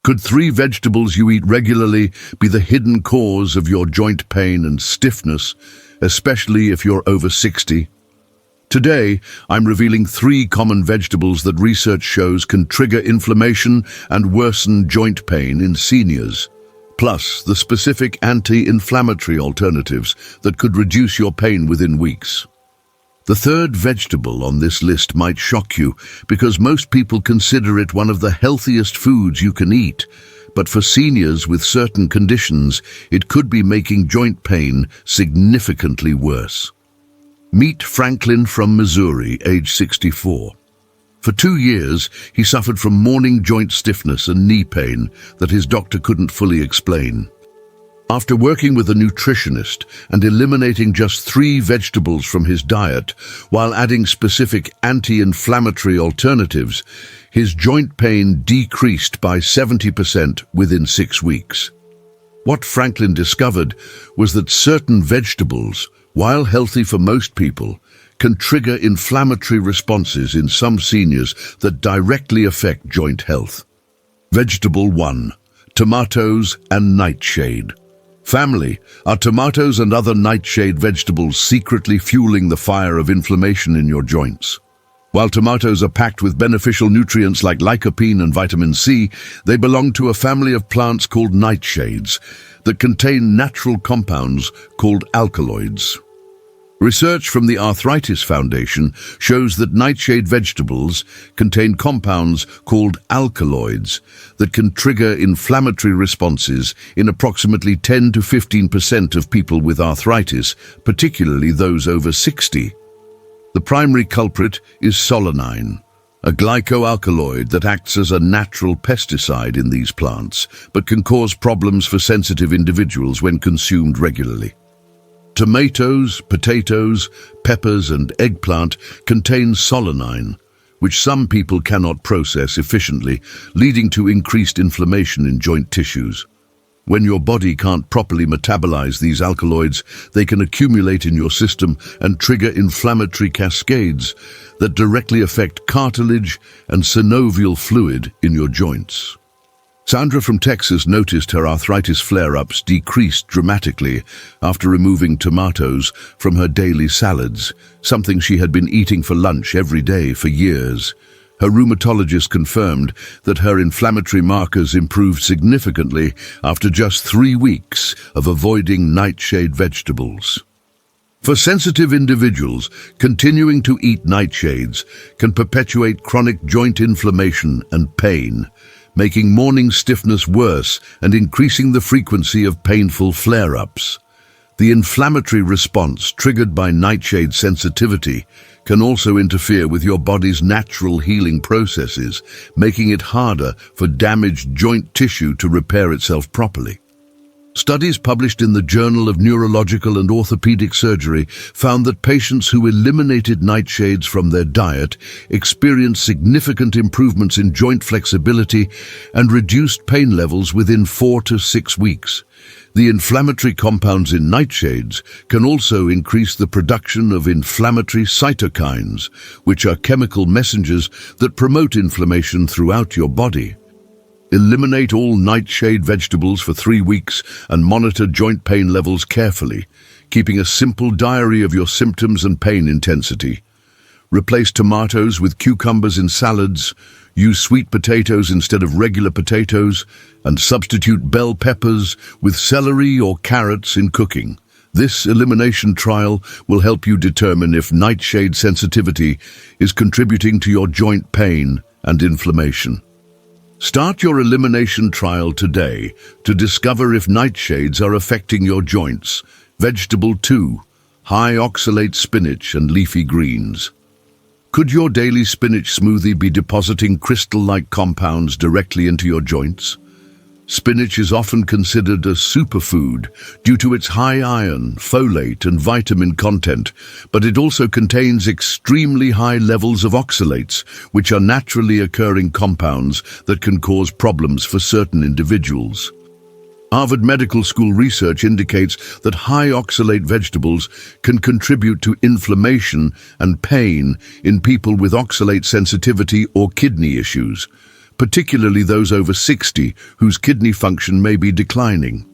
Could 3 vegetables you eat regularly be the hidden cause of your joint pain and stiffness, especially if you're over 60? Today, I'm revealing 3 common vegetables that research shows can trigger inflammation and worsen joint pain in seniors, plus the specific anti-inflammatory alternatives that could reduce your pain within weeks. The 3rd vegetable on this list might shock you because most people consider it one of the healthiest foods you can eat, but for seniors with certain conditions, it could be making joint pain significantly worse. Meet Franklin from Missouri, age 64. For 2 years, he suffered from morning joint stiffness and knee pain that his doctor couldn't fully explain. After working with a nutritionist and eliminating just 3 vegetables from his diet, while adding specific anti-inflammatory alternatives, his joint pain decreased by 70% within 6 weeks. What Franklin discovered was that certain vegetables, while healthy for most people, can trigger inflammatory responses in some seniors that directly affect joint health. Vegetable 1. Tomatoes and nightshade. Family, are tomatoes and other nightshade vegetables secretly fueling the fire of inflammation in your joints? While tomatoes are packed with beneficial nutrients like lycopene and vitamin C, they belong to a family of plants called nightshades that contain natural compounds called alkaloids. Research from the Arthritis Foundation shows that nightshade vegetables contain compounds called alkaloids that can trigger inflammatory responses in approximately 10 to 15% of people with arthritis, particularly those over 60. The primary culprit is solanine, a glycoalkaloid that acts as a natural pesticide in these plants, but can cause problems for sensitive individuals when consumed regularly. Tomatoes, potatoes, peppers, and eggplant contain solanine, which some people cannot process efficiently, leading to increased inflammation in joint tissues. When your body can't properly metabolize these alkaloids, they can accumulate in your system and trigger inflammatory cascades that directly affect cartilage and synovial fluid in your joints. Sandra from Texas noticed her arthritis flare-ups decreased dramatically after removing tomatoes from her daily salads, something she had been eating for lunch every day for years. Her rheumatologist confirmed that her inflammatory markers improved significantly after just 3 weeks of avoiding nightshade vegetables. For sensitive individuals, continuing to eat nightshades can perpetuate chronic joint inflammation and pain, making morning stiffness worse and increasing the frequency of painful flare-ups. The inflammatory response triggered by nightshade sensitivity can also interfere with your body's natural healing processes, making it harder for damaged joint tissue to repair itself properly. Studies published in the Journal of Neurological and Orthopedic Surgery found that patients who eliminated nightshades from their diet experienced significant improvements in joint flexibility and reduced pain levels within 4 to 6 weeks. The inflammatory compounds in nightshades can also increase the production of inflammatory cytokines, which are chemical messengers that promote inflammation throughout your body. Eliminate all nightshade vegetables for 3 weeks and monitor joint pain levels carefully, keeping a simple diary of your symptoms and pain intensity. Replace tomatoes with cucumbers in salads, use sweet potatoes instead of regular potatoes, and substitute bell peppers with celery or carrots in cooking. This elimination trial will help you determine if nightshade sensitivity is contributing to your joint pain and inflammation. Start your elimination trial today to discover if nightshades are affecting your joints. Vegetable 2. High oxalate spinach and leafy greens. Could your daily spinach smoothie be depositing crystal-like compounds directly into your joints? Spinach is often considered a superfood due to its high iron, folate, and vitamin content, but it also contains extremely high levels of oxalates, which are naturally occurring compounds that can cause problems for certain individuals. Harvard Medical School research indicates that high oxalate vegetables can contribute to inflammation and pain in people with oxalate sensitivity or kidney issues, particularly those over 60 whose kidney function may be declining.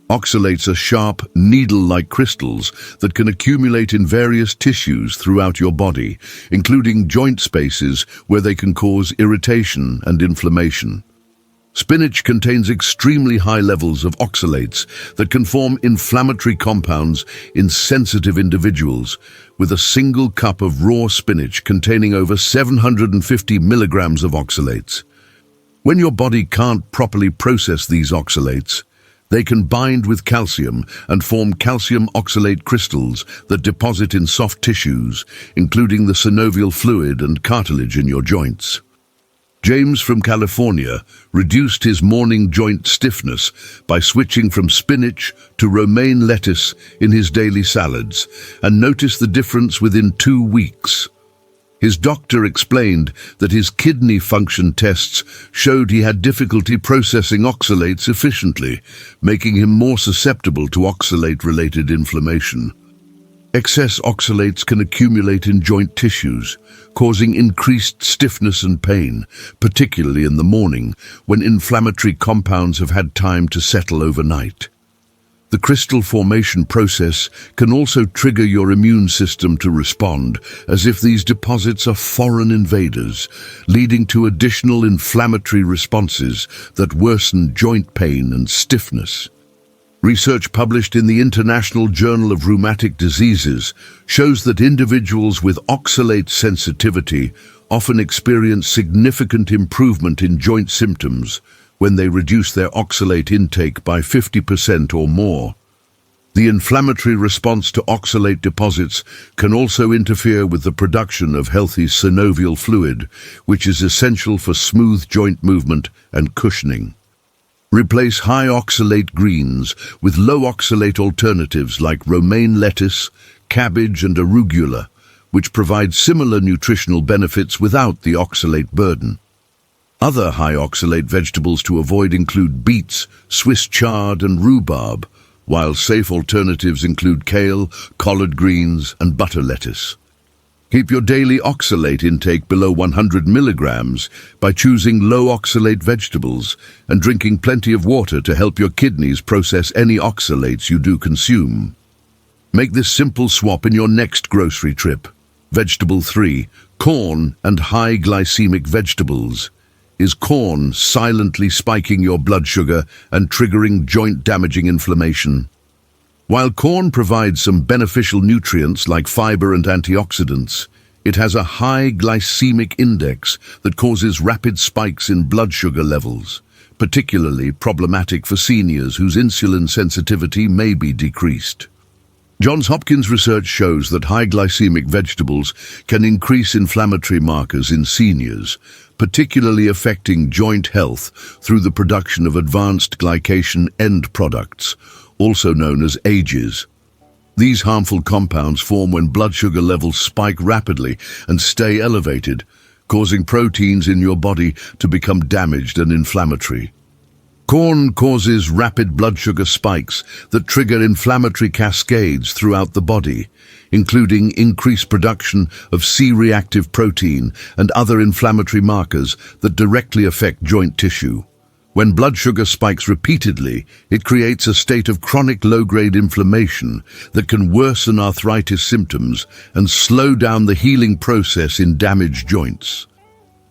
Oxalates are sharp, needle-like crystals that can accumulate in various tissues throughout your body, including joint spaces where they can cause irritation and inflammation. Spinach contains extremely high levels of oxalates that can form inflammatory compounds in sensitive individuals, with a single cup of raw spinach containing over 750 milligrams of oxalates. When your body can't properly process these oxalates, they can bind with calcium and form calcium oxalate crystals that deposit in soft tissues, including the synovial fluid and cartilage in your joints. James from California reduced his morning joint stiffness by switching from spinach to romaine lettuce in his daily salads and noticed the difference within 2 weeks. His doctor explained that his kidney function tests showed he had difficulty processing oxalates efficiently, making him more susceptible to oxalate-related inflammation. Excess oxalates can accumulate in joint tissues, causing increased stiffness and pain, particularly in the morning, when inflammatory compounds have had time to settle overnight. The crystal formation process can also trigger your immune system to respond, as if these deposits are foreign invaders, leading to additional inflammatory responses that worsen joint pain and stiffness. Research published in the International Journal of Rheumatic Diseases shows that individuals with oxalate sensitivity often experience significant improvement in joint symptoms when they reduce their oxalate intake by 50% or more. The inflammatory response to oxalate deposits can also interfere with the production of healthy synovial fluid, which is essential for smooth joint movement and cushioning. Replace high oxalate greens with low oxalate alternatives like romaine lettuce, cabbage, and arugula, which provide similar nutritional benefits without the oxalate burden. Other high oxalate vegetables to avoid include beets, Swiss chard, and rhubarb, while safe alternatives include kale, collard greens, and butter lettuce. Keep your daily oxalate intake below 100 milligrams by choosing low oxalate vegetables and drinking plenty of water to help your kidneys process any oxalates you do consume. Make this simple swap in your next grocery trip. Vegetable 3, corn and high glycemic vegetables. Is corn silently spiking your blood sugar and triggering joint-damaging inflammation? While corn provides some beneficial nutrients like fiber and antioxidants, it has a high glycemic index that causes rapid spikes in blood sugar levels, particularly problematic for seniors whose insulin sensitivity may be decreased. Johns Hopkins research shows that high glycemic vegetables can increase inflammatory markers in seniors, particularly affecting joint health through the production of advanced glycation end products, also known as AGEs. These harmful compounds form when blood sugar levels spike rapidly and stay elevated, causing proteins in your body to become damaged and inflammatory. Corn causes rapid blood sugar spikes that trigger inflammatory cascades throughout the body, including increased production of C-reactive protein and other inflammatory markers that directly affect joint tissue. When blood sugar spikes repeatedly, it creates a state of chronic low-grade inflammation that can worsen arthritis symptoms and slow down the healing process in damaged joints.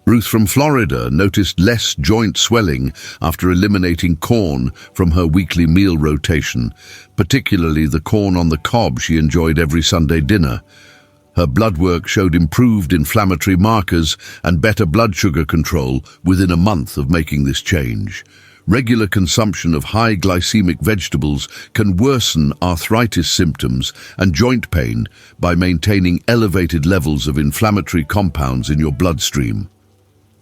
Ruth from Florida noticed less joint swelling after eliminating corn from her weekly meal rotation, particularly the corn on the cob she enjoyed every Sunday dinner. Her blood work showed improved inflammatory markers and better blood sugar control within a month of making this change. Regular consumption of high glycemic vegetables can worsen arthritis symptoms and joint pain by maintaining elevated levels of inflammatory compounds in your bloodstream.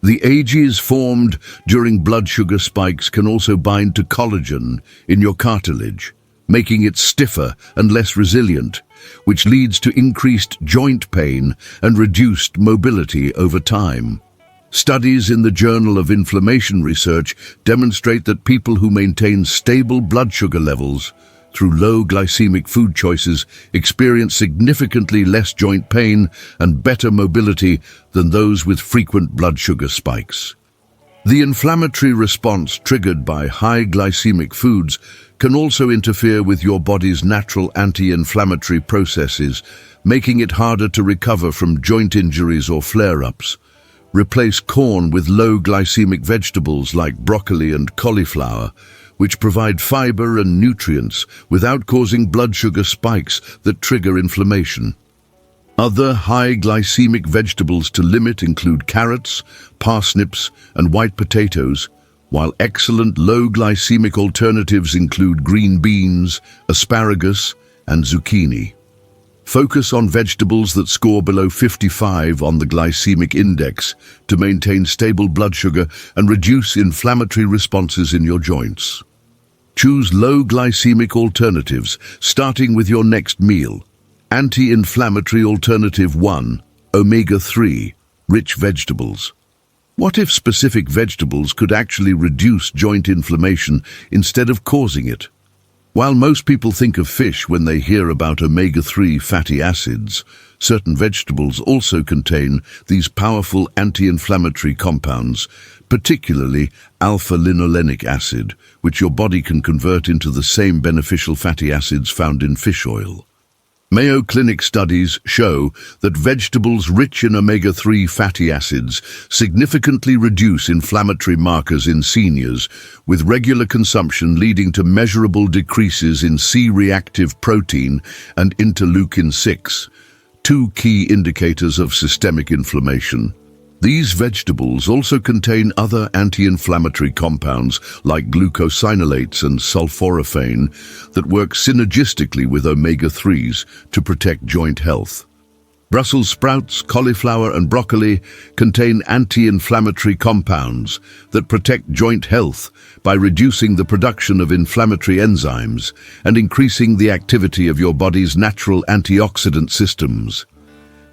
The AGEs formed during blood sugar spikes can also bind to collagen in your cartilage, making it stiffer and less resilient, which leads to increased joint pain and reduced mobility over time. Studies in the Journal of Inflammation Research demonstrate that people who maintain stable blood sugar levels through low glycemic food choices experience significantly less joint pain and better mobility than those with frequent blood sugar spikes. The inflammatory response triggered by high glycemic foods can also interfere with your body's natural anti-inflammatory processes, making it harder to recover from joint injuries or flare-ups. Replace corn with low glycemic vegetables like broccoli and cauliflower, which provide fiber and nutrients without causing blood sugar spikes that trigger inflammation. Other high glycemic vegetables to limit include carrots, parsnips, and white potatoes, while excellent low glycemic alternatives include green beans, asparagus, and zucchini. Focus on vegetables that score below 55 on the glycemic index to maintain stable blood sugar and reduce inflammatory responses in your joints. Choose low glycemic alternatives, starting with your next meal. Anti-inflammatory alternative 1, omega-3, rich vegetables. What if specific vegetables could actually reduce joint inflammation instead of causing it? While most people think of fish when they hear about omega-3 fatty acids, certain vegetables also contain these powerful anti-inflammatory compounds, particularly alpha-linolenic acid, which your body can convert into the same beneficial fatty acids found in fish oil. Mayo Clinic studies show that vegetables rich in omega-3 fatty acids significantly reduce inflammatory markers in seniors, with regular consumption leading to measurable decreases in C-reactive protein and interleukin-6, two key indicators of systemic inflammation. These vegetables also contain other anti-inflammatory compounds like glucosinolates and sulforaphane that work synergistically with omega-3s to protect joint health. Brussels sprouts, cauliflower, and broccoli contain anti-inflammatory compounds that protect joint health by reducing the production of inflammatory enzymes and increasing the activity of your body's natural antioxidant systems.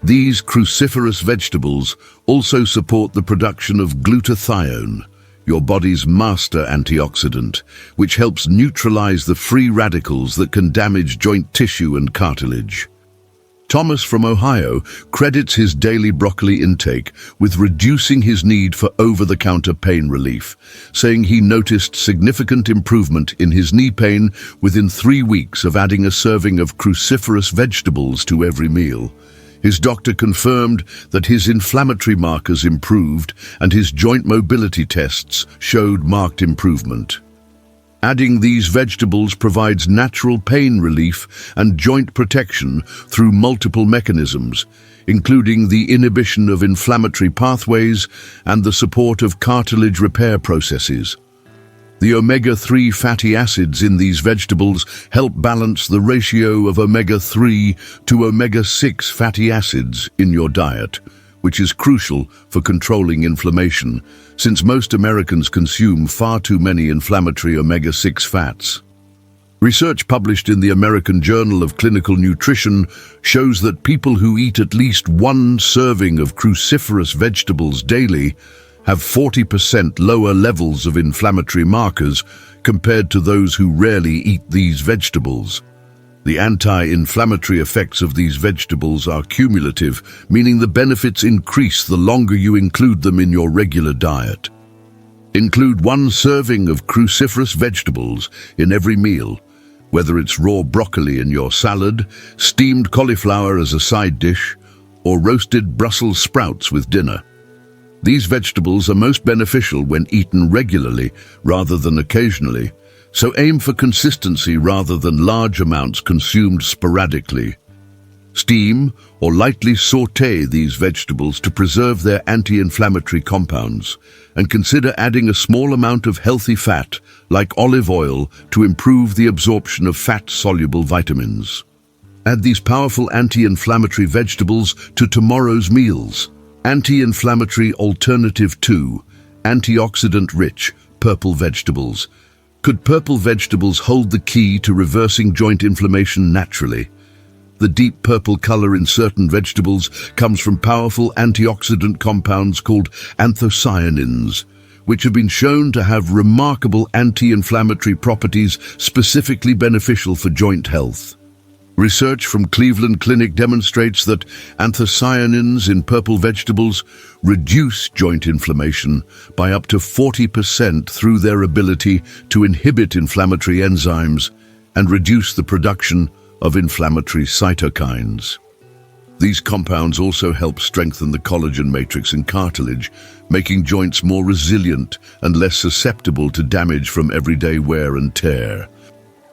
These cruciferous vegetables also support the production of glutathione, your body's master antioxidant, which helps neutralize the free radicals that can damage joint tissue and cartilage. Thomas from Ohio credits his daily broccoli intake with reducing his need for over-the-counter pain relief, saying he noticed significant improvement in his knee pain within 3 weeks of adding a serving of cruciferous vegetables to every meal. His doctor confirmed that his inflammatory markers improved and his joint mobility tests showed marked improvement. Adding these vegetables provides natural pain relief and joint protection through multiple mechanisms, including the inhibition of inflammatory pathways and the support of cartilage repair processes. The omega-3 fatty acids in these vegetables help balance the ratio of omega-3 to omega-6 fatty acids in your diet, which is crucial for controlling inflammation, since most Americans consume far too many inflammatory omega-6 fats. Research published in the American Journal of Clinical Nutrition shows that people who eat at least 1 serving of cruciferous vegetables daily have 40% lower levels of inflammatory markers compared to those who rarely eat these vegetables. The anti-inflammatory effects of these vegetables are cumulative, meaning the benefits increase the longer you include them in your regular diet. Include 1 serving of cruciferous vegetables in every meal, whether it's raw broccoli in your salad, steamed cauliflower as a side dish, or roasted Brussels sprouts with dinner. These vegetables are most beneficial when eaten regularly rather than occasionally, so aim for consistency rather than large amounts consumed sporadically. Steam or lightly sauté these vegetables to preserve their anti-inflammatory compounds, and consider adding a small amount of healthy fat, like olive oil, to improve the absorption of fat-soluble vitamins. Add these powerful anti-inflammatory vegetables to tomorrow's meals. Anti-inflammatory alternative 2, antioxidant-rich purple vegetables. Could purple vegetables hold the key to reversing joint inflammation naturally? The deep purple color in certain vegetables comes from powerful antioxidant compounds called anthocyanins, which have been shown to have remarkable anti-inflammatory properties specifically beneficial for joint health. Research from Cleveland Clinic demonstrates that anthocyanins in purple vegetables reduce joint inflammation by up to 40% through their ability to inhibit inflammatory enzymes and reduce the production of inflammatory cytokines. These compounds also help strengthen the collagen matrix and cartilage, making joints more resilient and less susceptible to damage from everyday wear and tear.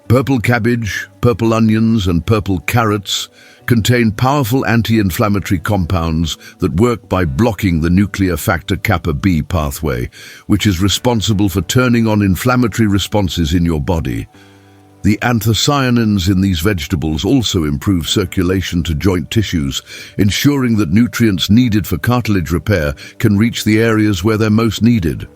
Purple cabbage, purple onions, and purple carrots contain powerful anti-inflammatory compounds that work by blocking the nuclear factor kappa B pathway, which is responsible for turning on inflammatory responses in your body. The anthocyanins in these vegetables also improve circulation to joint tissues, ensuring that nutrients needed for cartilage repair can reach the areas where they're most needed.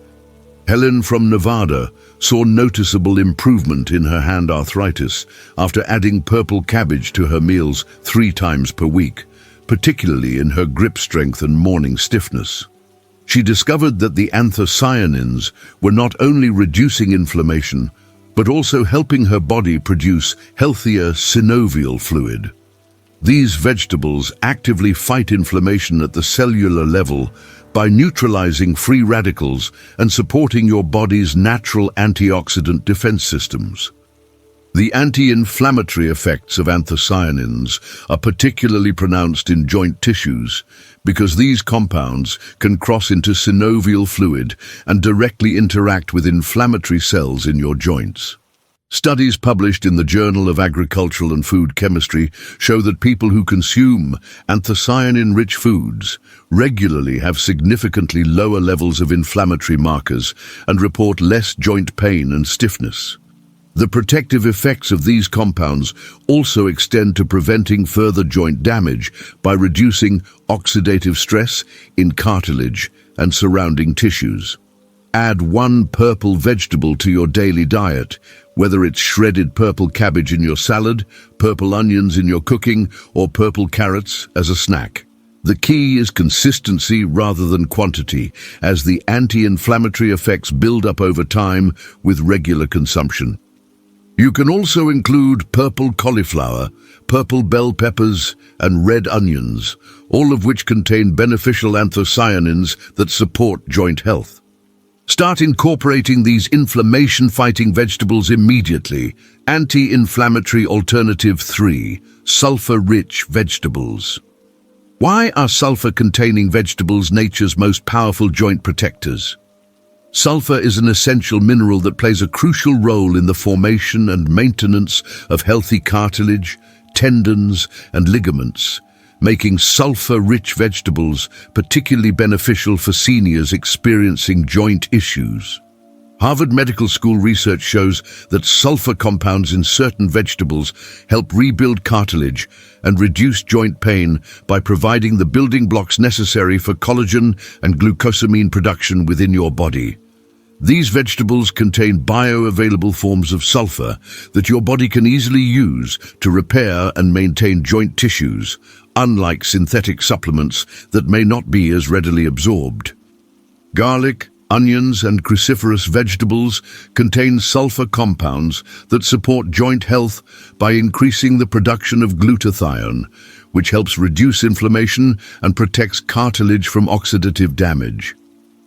Helen from Nevada saw noticeable improvement in her hand arthritis after adding purple cabbage to her meals 3 times per week, particularly in her grip strength and morning stiffness. She discovered that the anthocyanins were not only reducing inflammation, but also helping her body produce healthier synovial fluid. These vegetables actively fight inflammation at the cellular level by neutralizing free radicals and supporting your body's natural antioxidant defense systems. The anti-inflammatory effects of anthocyanins are particularly pronounced in joint tissues because these compounds can cross into synovial fluid and directly interact with inflammatory cells in your joints. Studies published in the Journal of Agricultural and Food Chemistry show that people who consume anthocyanin-rich foods regularly have significantly lower levels of inflammatory markers and report less joint pain and stiffness. The protective effects of these compounds also extend to preventing further joint damage by reducing oxidative stress in cartilage and surrounding tissues. Add 1 purple vegetable to your daily diet, whether it's shredded purple cabbage in your salad, purple onions in your cooking, or purple carrots as a snack. The key is consistency rather than quantity, as the anti-inflammatory effects build up over time with regular consumption. You can also include purple cauliflower, purple bell peppers, and red onions, all of which contain beneficial anthocyanins that support joint health. Start incorporating these inflammation-fighting vegetables immediately. Anti-inflammatory alternative 3, sulfur-rich vegetables. Why are sulfur-containing vegetables nature's most powerful joint protectors? Sulfur is an essential mineral that plays a crucial role in the formation and maintenance of healthy cartilage, tendons, and ligaments, making sulfur-rich vegetables particularly beneficial for seniors experiencing joint issues. Harvard Medical School research shows that sulfur compounds in certain vegetables help rebuild cartilage and reduce joint pain by providing the building blocks necessary for collagen and glucosamine production within your body. These vegetables contain bioavailable forms of sulfur that your body can easily use to repair and maintain joint tissues, unlike synthetic supplements that may not be as readily absorbed. Garlic, onions, and cruciferous vegetables contain sulfur compounds that support joint health by increasing the production of glutathione, which helps reduce inflammation and protects cartilage from oxidative damage.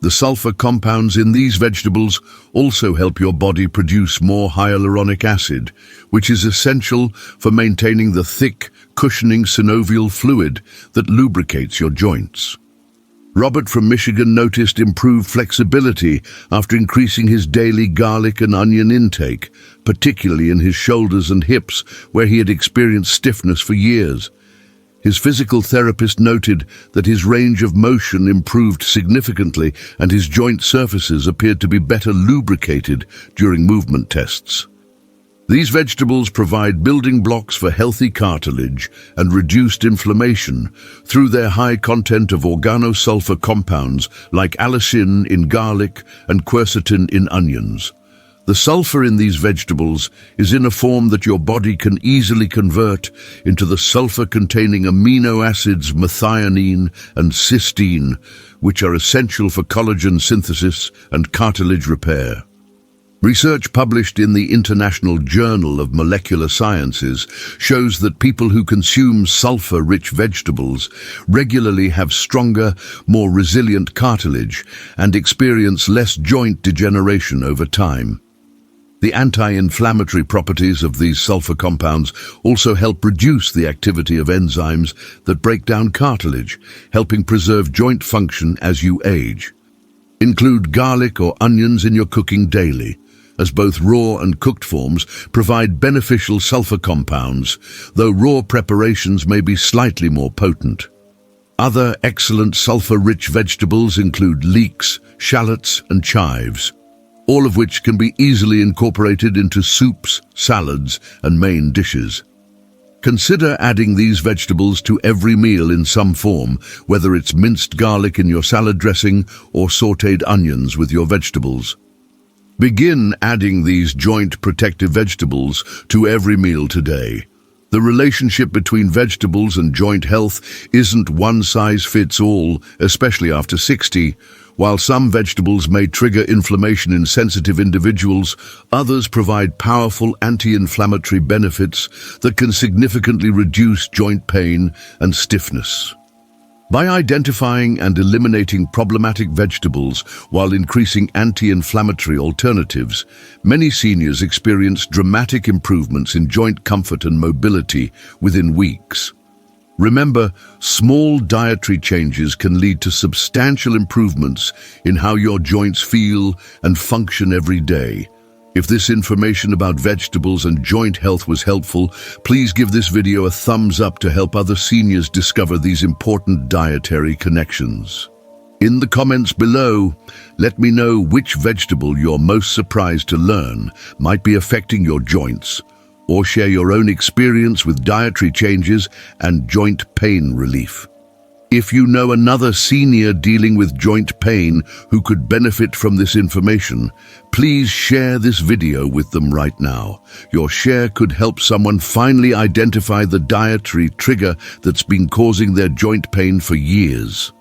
The sulfur compounds in these vegetables also help your body produce more hyaluronic acid, which is essential for maintaining the thick, cushioning synovial fluid that lubricates your joints. Robert from Michigan noticed improved flexibility after increasing his daily garlic and onion intake, particularly in his shoulders and hips, where he had experienced stiffness for years. His physical therapist noted that his range of motion improved significantly and his joint surfaces appeared to be better lubricated during movement tests. These vegetables provide building blocks for healthy cartilage and reduced inflammation through their high content of organosulfur compounds like allicin in garlic and quercetin in onions. The sulfur in these vegetables is in a form that your body can easily convert into the sulfur-containing amino acids methionine and cysteine, which are essential for collagen synthesis and cartilage repair. Research published in the International Journal of Molecular Sciences shows that people who consume sulfur-rich vegetables regularly have stronger, more resilient cartilage and experience less joint degeneration over time. The anti-inflammatory properties of these sulfur compounds also help reduce the activity of enzymes that break down cartilage, helping preserve joint function as you age. Include garlic or onions in your cooking daily, as both raw and cooked forms provide beneficial sulfur compounds, though raw preparations may be slightly more potent. Other excellent sulfur-rich vegetables include leeks, shallots, and chives, all of which can be easily incorporated into soups, salads, and main dishes. Consider adding these vegetables to every meal in some form, whether it's minced garlic in your salad dressing or sautéed onions with your vegetables. Begin adding these joint-protective vegetables to every meal today. The relationship between vegetables and joint health isn't one size fits all, especially after 60. While some vegetables may trigger inflammation in sensitive individuals, others provide powerful anti-inflammatory benefits that can significantly reduce joint pain and stiffness. By identifying and eliminating problematic vegetables while increasing anti-inflammatory alternatives, many seniors experience dramatic improvements in joint comfort and mobility within weeks. Remember, small dietary changes can lead to substantial improvements in how your joints feel and function every day. If this information about vegetables and joint health was helpful, please give this video a thumbs up to help other seniors discover these important dietary connections. In the comments below, let me know which vegetable you're most surprised to learn might be affecting your joints, or share your own experience with dietary changes and joint pain relief. If you know another senior dealing with joint pain who could benefit from this information, please share this video with them right now. Your share could help someone finally identify the dietary trigger that's been causing their joint pain for years.